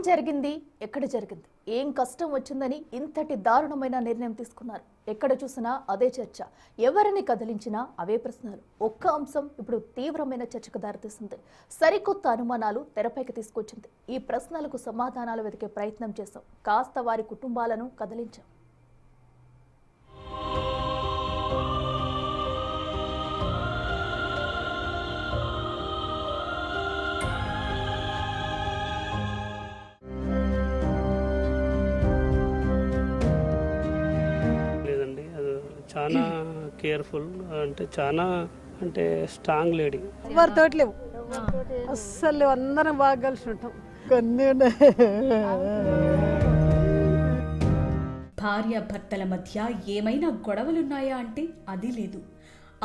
జరిగింది? ఎక్కడ జరిగింది? ఏం కష్టం వచ్చిందని ఇంతటి దారుణమైన నిర్ణయం తీసుకున్నారు? ఎక్కడ చూసినా అదే చర్చ, ఎవరిని కదిలించినా అవే ప్రశ్నలు. ఒక్క అంశం ఇప్పుడు తీవ్రమైన చర్చకు దారితీసింది. సరికొత్త అనుమానాలు తెరపైకి తీసుకొచ్చింది. ఈ ప్రశ్నలకు సమాధానాలు వెతికే ప్రయత్నం చేశాం. కాస్త వారి కుటుంబాలను కదిలించాం. చాలా కేర్ఫుల్ అంటే స్ట్రాంగ్ లేడీ. ఎవరితోటి లేవు అస్సలు, అందరం బాగా కలిసి ఉంటాం. భార్య భర్తల మధ్య ఏమైనా గొడవలున్నాయా అంటే అది లేదు.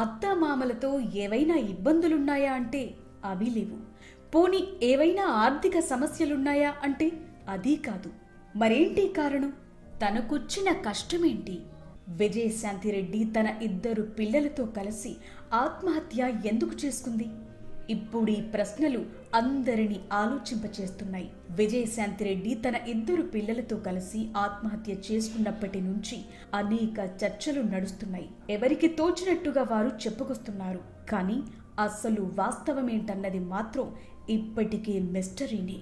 అత్తామామలతో ఏవైనా ఇబ్బందులున్నాయా అంటే అవి లేవు. పోనీ ఏవైనా ఆర్థిక సమస్యలున్నాయా అంటే అది కాదు. మరేంటి కారణం? తనకొచ్చిన కష్టమేంటి? విజయశాంతిరెడ్డి తన 2 పిల్లలతో కలిసి ఆత్మహత్య ఎందుకు చేసుకుంది? ఇప్పుడు ఈ ప్రశ్నలు అందరినీ ఆలోచింపచేస్తున్నాయి. విజయశాంతిరెడ్డి తన 2 పిల్లలతో కలిసి ఆత్మహత్య చేసుకున్నప్పటి నుంచి అనేక చర్చలు నడుస్తున్నాయి. ఎవరికి తోచినట్టుగా వారు చెప్పుకొస్తున్నారు. కానీ అసలు వాస్తవమేంటన్నది మాత్రం ఇప్పటికీ మిస్టరీనే.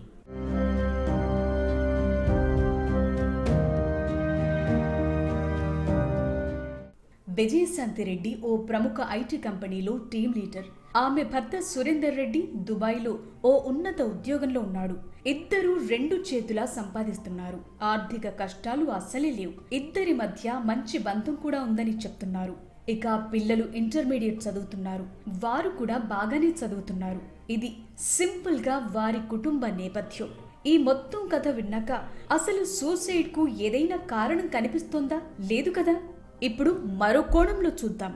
విజయశాంతిరెడ్డి ఓ ప్రముఖ ఐటీ కంపెనీలో టీం లీడర్. ఆమె భర్త సురేందర్ రెడ్డి దుబాయ్లో ఓ ఉన్నత ఉద్యోగంలో ఉన్నాడు. ఇద్దరూ 2 చేతులా సంపాదిస్తున్నారు. ఆర్థిక కష్టాలు అస్సలే లేవు. ఇద్దరి మధ్య మంచి బంధం కూడా ఉందని చెప్తున్నారు. ఇక పిల్లలు ఇంటర్మీడియట్ చదువుతున్నారు. వారు కూడా బాగానే చదువుతున్నారు. ఇది సింపుల్ గా వారి కుటుంబ నేపథ్యం. ఈ మొత్తం కథ విన్నాక అసలు సూసైడ్ కు ఏదైనా కారణం కనిపిస్తోందా? లేదు కదా. ఇప్పుడు మరో కోణంలో చూద్దాం.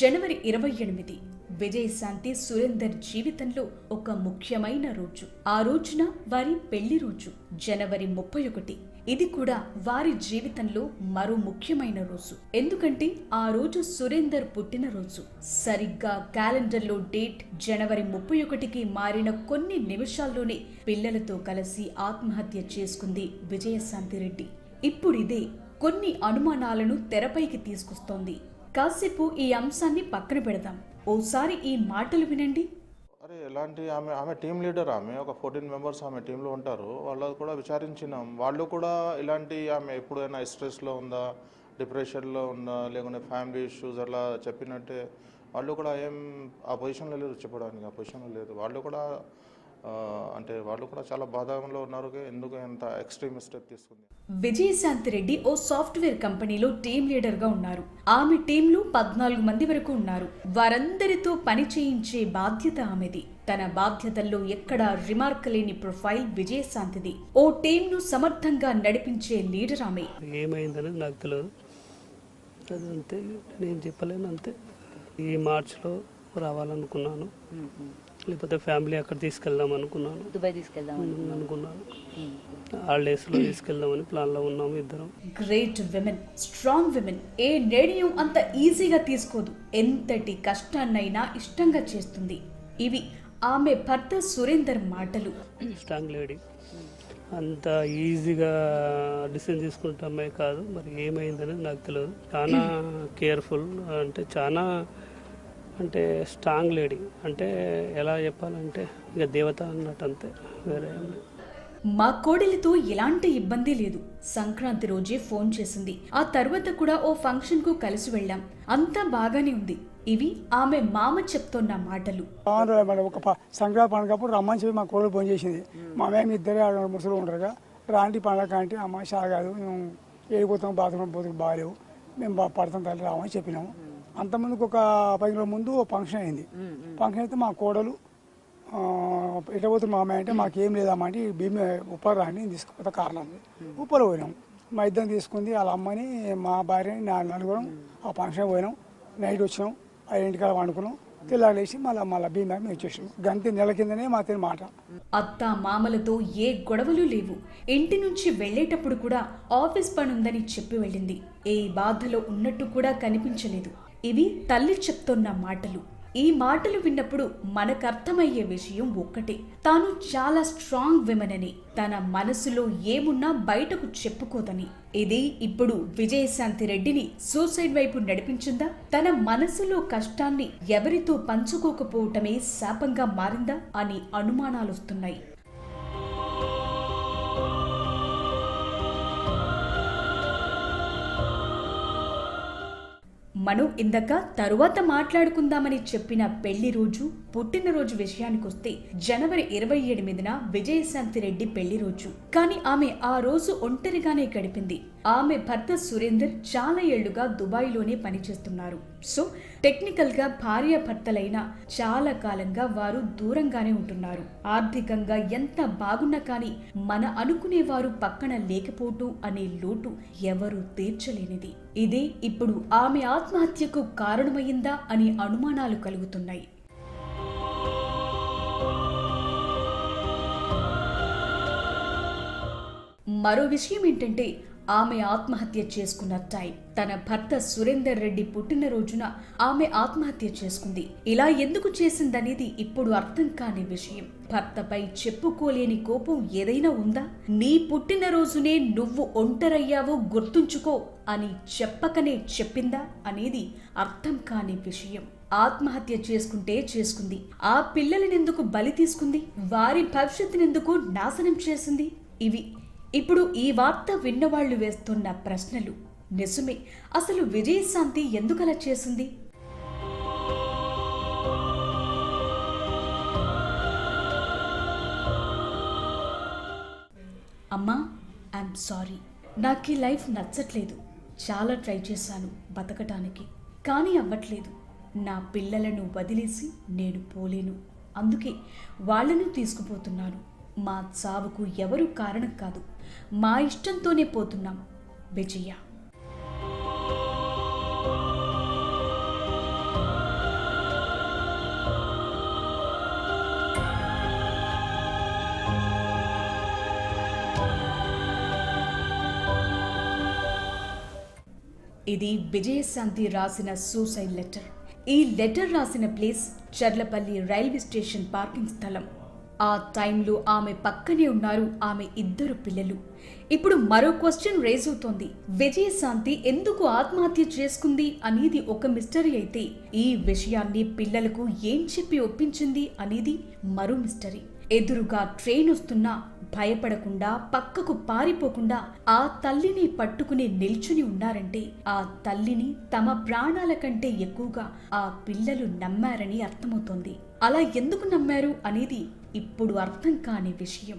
జనవరి 28 విజయశాంతి సురేందర్ జీవితంలో ఒక ముఖ్యమైన రోజు. ఆ రోజున వారి పెళ్లి రోజు. జనవరి 31. ఇది కూడా వారి జీవితంలో మరో ముఖ్యమైన రోజు. ఎందుకంటే ఆ రోజు సురేందర్ పుట్టినరోజు. సరిగ్గా క్యాలెండర్లో డేట్ జనవరి 31కి మారిన కొన్ని నిమిషాల్లోనే పిల్లలతో కలిసి ఆత్మహత్య చేసుకుంది విజయశాంతిరెడ్డి. ఇప్పుడు ఇదే కొన్ని అనుమానాలను తెరపైకి తీసుకొస్తోంది. కాసేపు ఈ అంశాన్ని పక్కన పెడదాం. ఓసారి ఈ మాటలు వినండి. అరే ఎలాంటి ఆమె టీం లీడర్, ఆమె ఒక 14 మెంబర్స్ ఆమె టీంలో ఉంటారు. వాళ్ళు కూడా విచారించినాం. వాళ్ళు కూడా ఇలాంటి ఆమె ఎప్పుడైనా స్ట్రెస్లో ఉందా, డిప్రెషన్లో ఉందా, లేకుంటే ఫ్యామిలీ ఇష్యూస్ అలా చెప్పినట్టే వాళ్ళు కూడా ఏం ఆ పొజిషన్లో లేరు, చెప్పడానికి ఆ పొజిషన్లో లేదు. వాళ్ళు కూడా చాలా బాధలో ఉన్నారు. ఎందుకు ఎంత ఎక్స్ట్రీమ్ స్టెప్ తీసుకుంది? విజయశాంతిరెడ్డి ఓ సాఫ్ట్వేర్ కంపెనీలో టీం లీడర్ గా ఉన్నారు. ఆమె టీంలో 14 మంది వరకు ఉన్నారు. వారందరితో పని చేయించే బాధ్యత ఆమెది. తన బాధ్యతల్లో ఎక్కడా రిమార్క్ లేని ప్రొఫైల్ విజయశాంతిది. ఓ టీంను సమర్థంగా నడిపించే లీడర్ ఆమె. ఏమైందనేది నాకు తెలియదు. అదంతే, నేను చెప్పలేను. అంతే. ఈ మార్చిలో రావాలనుకున్నాను, లేకపోతే ఫ్యామిలీ అక్కడ తీసుకెళ్దాం అనుకున్నాను. దుబాయ్ తీసుకెళ్దాం అనుకున్నాను. హాలిడేస్లో తీసుకెళ్దామని ప్లాన్లో ఉన్నాము ఇద్దరం. గ్రేట్ విమెన్, స్ట్రాంగ్ విమెన్ ఏ నిర్ణయం అంత ఈజీగా తీసుకోదు. ఎంతటి కష్టాన్నైనా ఇష్టంగా చేస్తుంది. ఇవి ఆమె భర్త సురేందర్ మాటలు. స్ట్రాంగ్ లేడీ, అంత ఈజీగా డిసిజన్ తీసుకుంటామే కాదు. మరి ఏమైందనేది నాకు తెలియదు. చాలా కేర్ఫుల్, అంటే స్ట్రాంగ్ లేడీ. అంటే ఎలా చెప్పాలంటే ఇక దేవత అన్నట్టు, అంతే. వేరే మా కోడలితో ఎలాంటి ఇబ్బంది లేదు. సంక్రాంతి రోజే ఫోన్ చేసింది. ఆ తర్వాత కూడా ఓ ఫంక్షన్ కు కలిసి వెళ్ళాం. అంతా బాగానే ఉంది. ఇవి ఆమె మామ చెప్తున్న మాటలు. ఒక సంక్రాంతి పండుగప్పుడు రమ్మని చెప్పి మా కోడలు ఫోన్ చేసింది. మా మేము ఇద్దరే ముసలు ఉండరుగా, రాంటి పండగ అంటే అమ్మ సాగాదు, మేము వెళ్ళిపోతాం, బాత్రూమ్ పోతులు బాగాలేవు, మేము పడతాం తల్లి రామని చెప్పినాము. అంతమందికి ఒక 10 రోజుల ముందు ఫంక్షన్ అయింది. ఫంక్షన్ అయితే మా కోడలు ఎట్లా పోతుంది మా అమ్మాయి అంటే మాకేం లేదమ్మా అంటే భీమి ఉప్పలు రాని తీసుకుపోతే కారణం ఉప్పలు పోయినాం. మా ఇద్దరిని తీసుకుంది, వాళ్ళ అమ్మని మా భార్యని నలుగురం ఆ ఫంక్షన్ పోయినాం. నైట్ వచ్చినాం, 5 వండుకున్నాం. తెల్లాలేసి మళ్ళీ భీమా మేము వచ్చేసాం. గంతి నెల కిందనే మాతో మాట. అత్త మామలతో ఏ గొడవలు లేవు. ఇంటి నుంచి వెళ్లేటప్పుడు కూడా ఆఫీస్ పనుందని చెప్పి వెళ్ళింది. ఏ బాధలో ఉన్నట్టు కూడా కనిపించలేదు. ఇవి తల్లి చెప్తున్న మాటలు. ఈ మాటలు విన్నప్పుడు మనకర్థమయ్యే విషయం ఒక్కటే, తాను చాలా స్ట్రాంగ్ విమెన్ అని, తన మనసులో ఏమున్నా బయటకు చెప్పుకోదని. ఇది ఇప్పుడు విజయశాంతి రెడ్డిని సూసైడ్ వైపు నడిపించిందా? తన మనసులో కష్టాన్ని ఎవరితో పంచుకోకపోవటమే శాపంగా మారిందా అని అనుమానాలొస్తున్నాయి. మనం ఇందాక తరువాత మాట్లాడుకుందామని చెప్పిన పెళ్లి రోజు, పుట్టినరోజు విషయానికొస్తే జనవరి 28న విజయశాంతి రెడ్డి పెళ్లి రోజు. కానీ ఆమె ఆ రోజు ఒంటరిగానే గడిపింది. ఆమె భర్త సురేందర్ చాలా ఏళ్లుగా దుబాయ్లోనే పనిచేస్తున్నారు. సో టెక్నికల్ గా భార్యాభర్తలైన చాలా కాలంగా వారు దూరంగానే ఉంటున్నారు. ఆర్థికంగా ఎంత బాగున్నా కానీ మన అనుకునేవారు పక్కన లేకపోవటం అనే లోటు ఎవరూ తీర్చలేనిది. ఇదే ఇప్పుడు ఆమె ఆత్మహత్యకు కారణమైందా అని అనుమానాలు కలుగుతున్నాయి. మరో విషయం ఏంటంటే, ఆమె ఆత్మహత్య చేసుకున్న టైం తన భర్త సురేందర్ రెడ్డి పుట్టినరోజున ఆమె ఆత్మహత్య చేసుకుంది. ఇలా ఎందుకు చేసిందనేది ఇప్పుడు అర్థం కాని విషయం. భర్తపై చెప్పుకోలేని కోపం ఏదైనా ఉందా? నీ పుట్టినరోజునే నువ్వు ఒంటరయ్యావో గుర్తుంచుకో అని చెప్పకనే చెప్పిందా అనేది అర్థం కాని విషయం. ఆత్మహత్య చేసుకుంటే చేసుకుంది, ఆ పిల్లలనెందుకు బలి తీసుకుంది? వారి భవిష్యత్తునెందుకు నాశనం చేసింది? ఇవి ఇప్పుడు ఈ వార్త విన్నవాళ్లు వేస్తున్న ప్రశ్నలు. నిజమే, అసలు విజయశాంతి ఎందుకలా చేసింది? అమ్మా, ఐఎమ్ సారీ. నాకు ఈ లైఫ్ నచ్చట్లేదు. చాలా ట్రై చేశాను బతకటానికి, కానీ అవ్వట్లేదు. నా పిల్లలను వదిలేసి నేను పోలేను. అందుకే వాళ్ళను తీసుకుపోతున్నాను. మా చావుకు ఎవరు కారణం కాదు, మా ఇష్టంతోనే పోతున్నాం. విజయ. ఇది విజయశాంతి రాసిన సూసైడ్ లెటర్. ఈ లెటర్ రాసిన place Cherlapalli railway station parking స్థలం. ఆ టైంలో ఆమె పక్కనే ఉన్నారు ఆమె 2 పిల్లలు. ఇప్పుడు మరో క్వశ్చన్ రేజ్ అవుతోంది. విజయశాంతి ఎందుకు ఆత్మహత్య చేసుకుంది అనేది ఒక మిస్టరీ అయితే, ఈ విషయాన్ని పిల్లలకు ఏం చెప్పి ఒప్పించింది అనేది మరో మిస్టరీ. ఎదురుగా ట్రైన్ వస్తున్నా భయపడకుండా, పక్కకు పారిపోకుండా ఆ తల్లిని పట్టుకుని నిల్చుని ఉన్నారంటే, ఆ తల్లిని తమ ప్రాణాల కంటే ఎక్కువగా ఆ పిల్లలు నమ్మారని అర్థమవుతోంది. అలా ఎందుకు నమ్మారు అనేది ఇప్పుడు అర్థం కాని విషయం.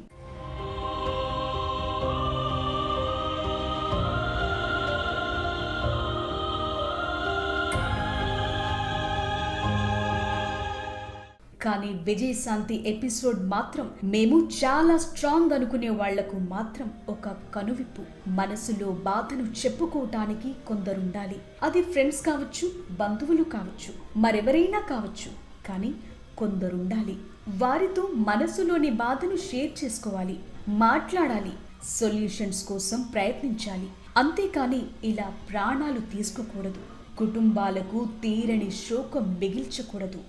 కానీ విజయశాంతి ఎపిసోడ్ మాత్రం మేము చాలా స్ట్రాంగ్ అనుకునే వాళ్లకు మాత్రం ఒక కనువిప్పు. మనసులో బాధను చెప్పుకోవటానికి కొందరుండాలి. అది ఫ్రెండ్స్ కావచ్చు, బంధువులు కావచ్చు, మరెవరైనా కావచ్చు. కానీ కొందరుండాలి. వారితో మనసులోని బాధను షేర్ చేసుకోవాలి, మాట్లాడాలి, సొల్యూషన్స్ కోసం ప్రయత్నించాలి. అంతేకాని ఇలా ప్రాణాలు తీసుకోకూడదు. కుటుంబాలకు తీరని శోకం మిగిల్చకూడదు.